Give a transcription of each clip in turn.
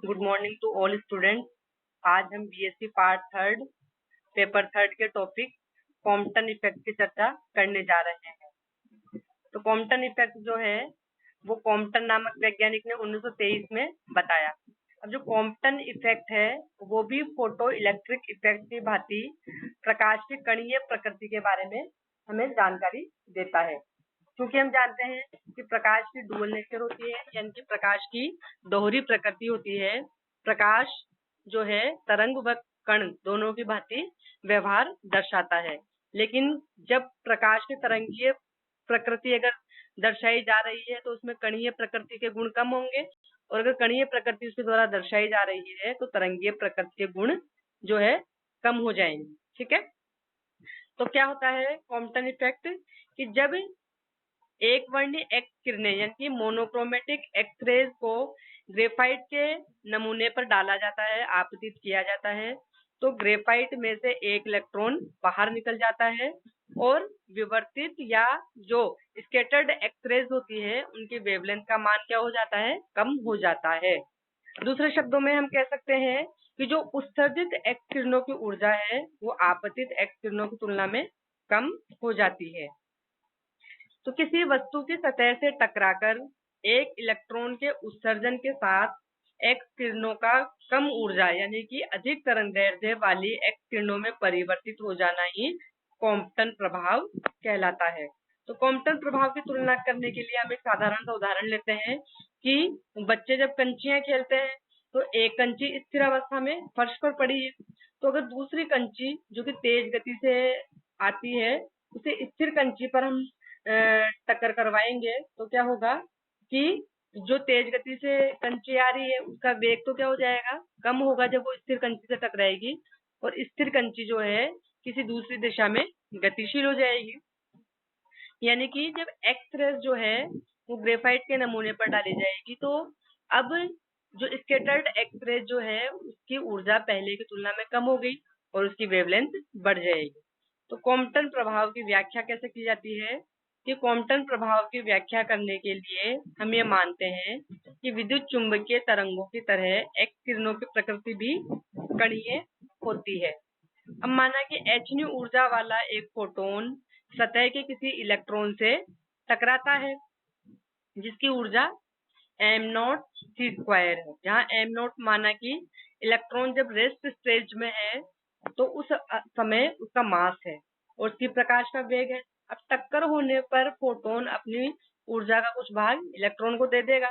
Good morning to all students. आज हम BSc part third paper third के topic Compton effect की चर्चा करने जा रहे हैं। तो कॉम्पटन इफेक्ट जो है वो कॉम्पटन नामक वैज्ञानिक ने 1923 में बताया। अब जो कॉम्पटन इफेक्ट है वो भी फोटो इलेक्ट्रिक इफेक्ट की भांति प्रकाश की कणीय प्रकृति के बारे में हमें जानकारी देता है, क्योंकि हम जानते हैं कि प्रकाश की डुअल नेचर होती है, यानी कि प्रकाश की दोहरी प्रकृति होती है। प्रकाश जो है तरंग व कण दोनों की भांति व्यवहार दर्शाता है, लेकिन जब प्रकाश की तरंगीय प्रकृति अगर दर्शाई जा रही है तो उसमें कणीय प्रकृति के गुण कम होंगे, और अगर कणीय प्रकृति उसके द्वारा दर्शाई जा रही है तो तरंगीय प्रकृति के गुण जो है कम हो जाएंगे। ठीक है, तो क्या होता है कॉम्पटन इफेक्ट कि जब एक वर्णीय एक्स किरणें यानी कि मोनोक्रोमेटिक एक्सरेज को ग्रेफाइट के नमूने पर डाला जाता है, आपतित किया जाता है, तो ग्रेफाइट में से एक इलेक्ट्रॉन बाहर निकल जाता है और विवर्तित या जो स्कैटर्ड एक्सरेज होती है उनकी वेवलेंथ का मान क्या हो जाता है, कम हो जाता है। दूसरे शब्दों में हम कह सकते हैं कि जो उत्सर्जित एक्स किरणों की ऊर्जा है वो आपतित एक्स किरणों की तुलना में कम हो जाती है। तो किसी वस्तु की सतह से टकराकर एक इलेक्ट्रॉन के उत्सर्जन के साथ एक्स किरणों का कम ऊर्जा यानी कि अधिक तरंगदैर्ध्य वाली एक्स किरणों में परिवर्तित हो जाना ही कॉम्पटन प्रभाव कहलाता है। तो कॉम्पटन प्रभाव की तुलना करने के लिए हम एक साधारण सा उदाहरण लेते हैं कि बच्चे जब कंचियां खेलते हैं तो एक कंची स्थिर अवस्था में फर्श पर पड़ी है, तो अगर दूसरी कंची जो कि तेज गति से आती है उसे स्थिर कंची पर हम टक्कर करवाएंगे तो क्या होगा कि जो तेज गति से कंची आ रही है उसका वेग तो क्या हो जाएगा, कम होगा जब वो स्थिर कंची से टकराएगी, और स्थिर कंची जो है किसी दूसरी दिशा में गतिशील हो जाएगी। यानी कि जब एक्स रेज जो है वो ग्रेफाइट के नमूने पर डाली जाएगी तो अब जो स्कैटर्ड एक्स रेज जो है उसकी ऊर्जा पहले की तुलना में कम हो गई और उसकी वेवलेंथ बढ़ जाएगी। तो कॉम्पटन प्रभाव की व्याख्या कैसे की जाती है कि कॉम्पटन प्रभाव की व्याख्या करने के लिए हम ये मानते हैं कि विद्युत चुंबकीय तरंगों की तरह एक्स किरणों की प्रकृति भी कणीय होती है। अब माना कि hν ऊर्जा वाला एक फोटोन सतह के किसी इलेक्ट्रॉन से टकराता है जिसकी ऊर्जा m0c² है, जहाँ m0 माना कि इलेक्ट्रॉन जब रेस्ट स्टेज में है तो उस समय उसका मास है और उसकी प्रकाश का वेग है। अब टक्कर होने पर फोटोन अपनी ऊर्जा का कुछ भाग इलेक्ट्रॉन को दे देगा,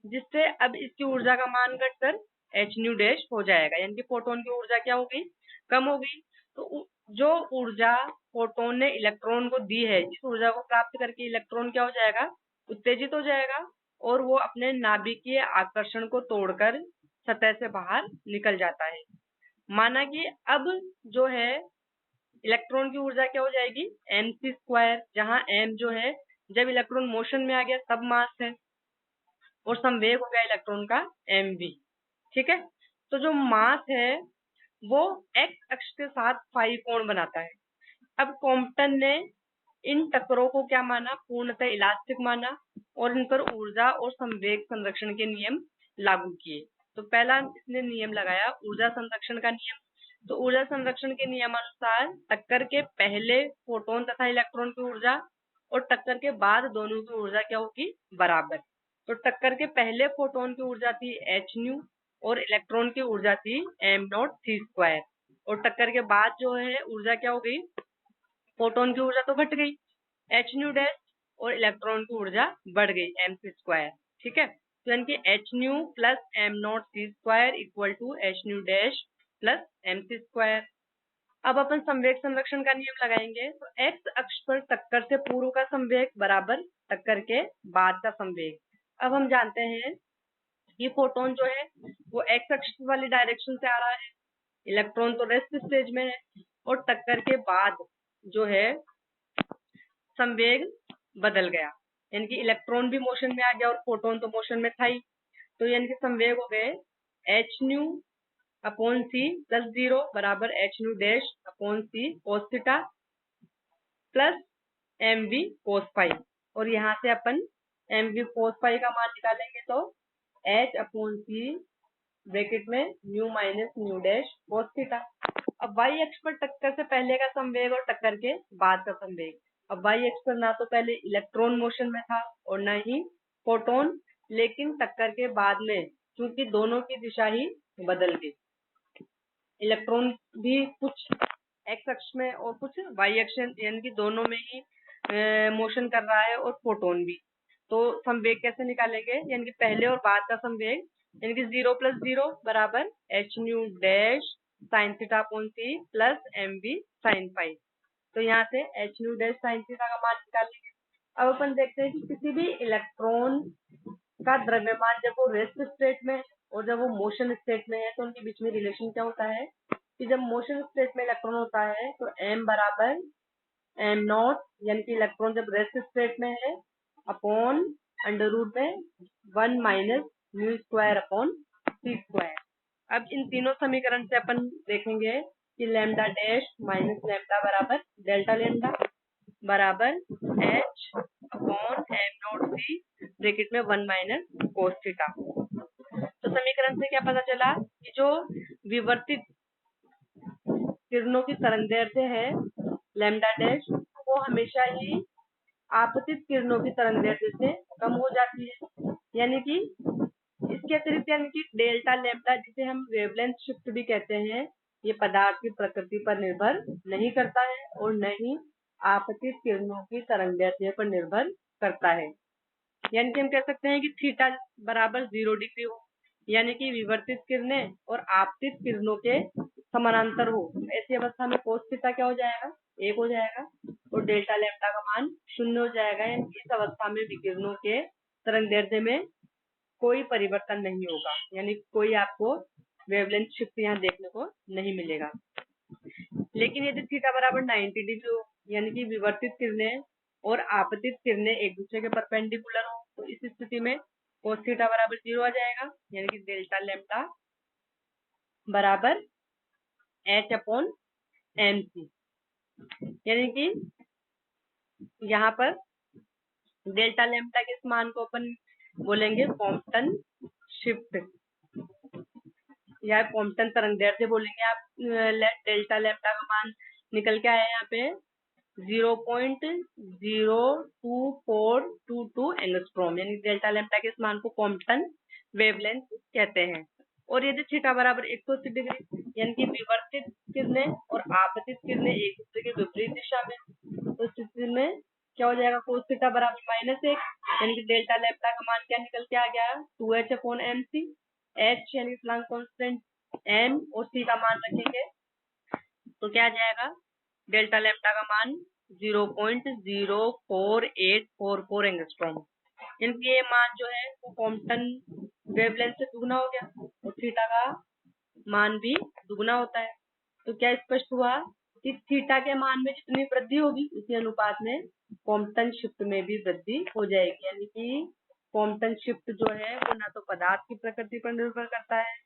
जिससे अब इसकी ऊर्जा का मान घटकर hν' हो जाएगा, यानी कि फोटोन की ऊर्जा क्या हो गई, कम हो गई। तो जो ऊर्जा फोटोन ने इलेक्ट्रॉन को दी है, इस ऊर्जा को प्राप्त करके इलेक्ट्रॉन क्या हो जाएगा, उत्तेजित हो जाएगा और वो अपने नाभिकीय आकर्षण को तोड़कर सतह से बाहर निकल जाता है। माना कि अब जो है इलेक्ट्रॉन की ऊर्जा क्या हो जाएगी, mc², जहां m जो है जब इलेक्ट्रॉन मोशन में आ गया तब मास है और संवेग हो गया इलेक्ट्रॉन का mv। ठीक है, तो जो मास है वो एक्स अक्ष के साथ फाई कोण बनाता है। अब कॉम्पटन ने इन टक्करों को क्या माना, पूर्णतः इलास्टिक माना और इन पर ऊर्जा और संवेग संरक्षण के नियम लागू किए। तो पहला इसने नियम लगाया ऊर्जा संरक्षण का नियम। तो ऊर्जा संरक्षण के नियमानुसार टक्कर के पहले फोटोन तथा इलेक्ट्रॉन की ऊर्जा और टक्कर के बाद दोनों की ऊर्जा क्या होगी, बराबर। तो टक्कर के पहले फोटोन की ऊर्जा थी hν और इलेक्ट्रॉन की ऊर्जा थी m0c², और टक्कर के बाद जो है ऊर्जा क्या हो गई, फोटोन की ऊर्जा तो घट गई hν' और इलेक्ट्रॉन की ऊर्जा बढ़ गई mc²। ठीक है, तो यानी कि hν plus m0c² equal to hν' plus mc²। अब अपन संवेग संरक्षण का नियम लगाएंगे। तो एक्स अक्ष पर टक्कर से पूर्व का संवेग बराबर टक्कर के बाद का संवेग। अब हम जानते हैं कि फोटोन जो है वो एक्स अक्ष वाली डायरेक्शन से आ रहा है, इलेक्ट्रॉन तो रेस्ट स्टेज में है, और टक्कर के बाद जो है संवेग बदल गया, यानी कि इलेक्ट्रॉन भी मोशन में आ गया और फोटोन तो मोशन में था ही। तो यानी कि संवेग हो गए hν/c + 0 बराबर hν'/c cos theta plus mv cos phi, और यहाँ से अपन mv cos फाई का मान निकालेंगे तो h/c ब्रैकेट में mu minus mu dash cos theta. अब y अक्ष पर टक्कर से पहले का संवेग और टक्कर के बाद का संवेग। अब y अक्ष पर ना तो पहले इलेक्ट्रॉन मोशन में था और ना ही फोटोन, लेकिन टक्कर के बाद में क्योंकि दोनों की दिशा ही बदल गई, इलेक्ट्रॉन भी कुछ x अक्ष में और कुछ y अक्ष यानी कि दोनों में ही मोशन कर रहा है और फोटोन भी। तो संवेग कैसे निकालेंगे, यानी कि पहले और बाद का संवेग, यानी कि 0 + 0 बराबर h nu dash sine theta upon c plus mv sine phi. तो यहाँ से h nu dash sine theta का मान निकालेंगे। अब अपन देखते हैं कि किसी भी इलेक्ट्रॉन का द्रव्यमान जब वो रेस्ट स्टेट में और जब वो मोशन स्टेट में है तो उनके बीच में रिलेशन क्या होता है कि जब मोशन स्टेट में इलेक्ट्रॉन होता है तो m बराबर m0, यानी कि इलेक्ट्रॉन जब रेस्ट स्टेट में है अपॉन अंडर रूट में 1 minus mu square upon c square. अब इन तीनों समीकरण से अपन देखेंगे कि लैम्डा डैश माइनस लैम्डा बराबर डेल्टा लैम्डा बराबर h upon m0 c bracket में 1 माइनस cos थीटा। तो समीकरण से क्या पता चला कि जो विवर्तित किरणों की तरंगदैर्ध्य है लैम्डा डैश, वो हमेशा ही आपतित किरणों की तरंगदैर्ध्य से कम हो जाती है। यानी कि इसके अतिरिक्त यानी कि डेल्टा लैम्डा, जिसे हम वेवलेंथ शिफ्ट भी कहते हैं, ये पदार्थ की प्रकृति पर निर्भर नहीं करता है और न ही आपतित किरणों की तरंगदैर्ध्य पर निर्भर करता है। यानी कि हम कह सकते हैं कि थीटा बराबर 0 डिग्री हो, यानी कि विवर्तित किरणें और आपतित किरणों के समानांतर हो। ऐसी अवस्था में cos थीटा क्या हो जाएगा, 1 हो जाएगा और डेल्टा लैम्डा का मान 0 हो जाएगा। यानी इस अवस्था में विकिरणों के तरंगदैर्ध्य में कोई परिवर्तन नहीं होगा, यानी कोई आपको वेवलेंथ शिफ्ट यहाँ देखने को नहीं मिलेगा। लेकिन यदि थीटा बराबर 90 डिग्री हो, यानी कि विवर्तित किरणें और आपतित किरणें एक दूसरे के परपेंडिकुलर हो, तो इस स्थिति में cos थीटा बराबर 0 आ जाएगा, यानी कि डेल्टा लैम्डा बराबर h अपॉन mc। यानी कि यहाँ पर डेल्टा लैम्डा के इस मान को अपन बोलेंगे कॉम्पटन शिफ्ट या कॉम्पटन तरंगदैर्ध्य बोलेंगे। आप डेल्टा लैम्डा का मान निकल के आया यहाँ पे 0.02422 एंगस्ट्रॉम, यानी डेल्टा लैम्डा के इस मान को कॉम्पटन वेवलेंथ कहते हैं। और यदि थीटा बराबर 180 डिग्री, यानी कि विवर्तित किरणें और आपतित किरणें एक दूसरे के विपरीत दिशा में, तो स्थिति में क्या हो जाएगा, cos थीटा बराबर -1, यानी कि डेल्टा लैम्डा का मान क्या निकल के आ गया 2h अपॉन mc। h यानी प्लांक कांस्टेंट, m और c का मान रखेंगे तो क्या आ जाएगा, डेल्टा लैम्डा का मान 0.04844 एंगस्ट्रॉम। यानी ये मान जो है वो कॉम्पटन वेवलेंथ से दुगना हो गया और थीटा का मान भी दुगना होता है। तो क्या स्पष्ट हुआ कि थीटा के मान में जितनी वृद्धि होगी उसी अनुपात में कॉम्पटन शिफ्ट में भी वृद्धि हो जाएगी। यानी कि कॉम्पटन शिफ्ट जो है वो ना तो पदार्थ की प्रकृति पर निर्भर करता है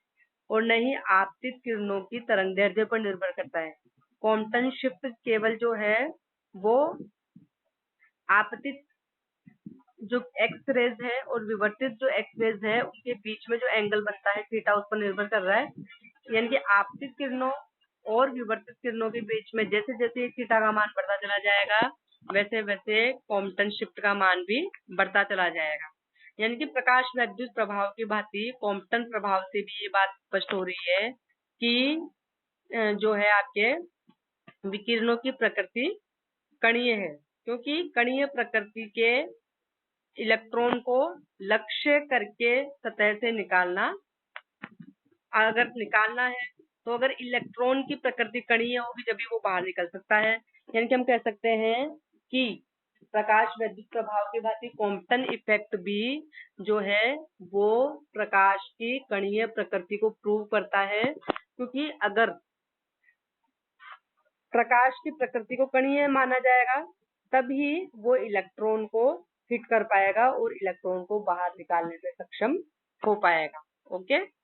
और न ही आपतित किरणों की तरंगदैर्ध्य पर निर्भर करता है। कॉम्पटन शिफ्ट केवल जो है वो आपतित जो एक्स रेज है और विवर्तित जो एक्स रेज है उनके बीच में जो एंगल बनता है थीटा उस पर निर्भर कर रहा है। यानी कि आपतित किरणों और विवर्तित किरणों के बीच में जैसे जैसे थीटा का मान बढ़ता चला जाएगा वैसे वैसे कॉम्पटन शिफ्ट का मान भी बढ़ता चला जाएगा। यानी कि प्रकाश वैद्युत प्रभाव की भांति कॉम्पटन प्रभाव से भी ये बात स्पष्ट हो रही है कि जो है आपके विकिरणों की प्रकृति कणीय है, क्योंकि कणीय प्रकृति के इलेक्ट्रॉन को लक्ष्य करके सतह से निकालना, अगर निकालना है तो अगर इलेक्ट्रॉन की प्रकृति कणीय होगी जब भी वो बाहर निकल सकता है। यानी कि हम कह सकते हैं कि प्रकाश वैद्युत प्रभाव की भांति कॉम्पटन इफेक्ट भी जो है वो प्रकाश की कणीय प्रकृति को प्रूव करता है, क्योंकि अगर प्रकाश की प्रकृति को कणीय माना जाएगा तभी वो इलेक्ट्रॉन को हिट कर पाएगा और इलेक्ट्रॉन को बाहर निकालने में सक्षम हो पाएगा। ओके।